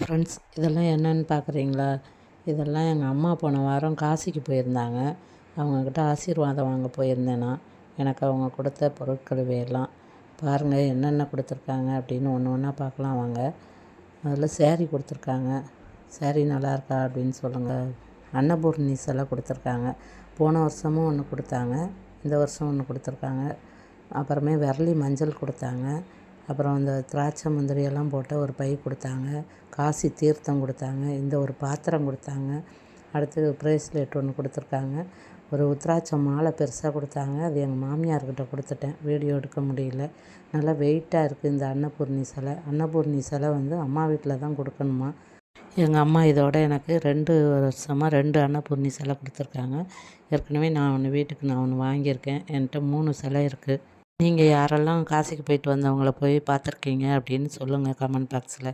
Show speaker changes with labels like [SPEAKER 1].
[SPEAKER 1] Friends, இதெல்லாம் என்னன்னு பார்க்குறீங்களா? இதெல்லாம் எங்கள் அம்மா போன வாரம் காசிக்கு போயிருந்தாங்க. அவங்கக்கிட்ட ஆசீர்வாதம் வாங்க போயிருந்தேன் நான். எனக்கு அவங்க கொடுத்த பொருட்கள் இவையெல்லாம். பாருங்கள் என்னென்ன கொடுத்துருக்காங்க அப்படின்னு ஒன்று ஒன்றா பார்க்கலாம் வாங்க. அதில் சேரீ கொடுத்துருக்காங்க. சேரீ நல்லாயிருக்கா அப்படின்னு சொல்லுங்கள். அன்னபூர்ணி சிலை கொடுத்துருக்காங்க. போன வருஷமும் ஒன்று கொடுத்தாங்க, இந்த வருஷம் ஒன்று கொடுத்துருக்காங்க. அப்புறமே விரலி மஞ்சள் கொடுத்தாங்க. அப்புறம் இந்த திராட்சை முந்திரியெல்லாம் போட்ட ஒரு பை கொடுத்தாங்க. காசி தீர்த்தம் கொடுத்தாங்க. இந்த ஒரு பாத்திரம் கொடுத்தாங்க. அடுத்து ப்ரேஸ்லெட் ஒன்று கொடுத்துருக்காங்க. ஒரு உத்திராட்சம் மாலை பெருசாக கொடுத்தாங்க. அது எங்கள் மாமியார்கிட்ட கொடுத்துட்டேன், வீடியோ எடுக்க முடியல. நல்லா வெயிட்டாக இருக்குது இந்த அன்னபூர்ணி சிலை. அன்னபூர்ணி சிலை வந்து அம்மா வீட்டில் தான் கொடுக்கணுமா. எங்கள் அம்மா இதோட எனக்கு 2 வருஷமாக 2 அன்னபூர்ணி சிலை கொடுத்துருக்காங்க. ஏற்கனவே நான் ஒன்று வாங்கியிருக்கேன். என்கிட்ட 3 சிலை இருக்குது. நீங்கள் யாரெல்லாம் காசிக்கு போயிட்டு வந்தவங்கள போய் பார்த்துருக்கீங்க அப்படின்னு சொல்லுங்கள் கமெண்ட் பாக்ஸில்.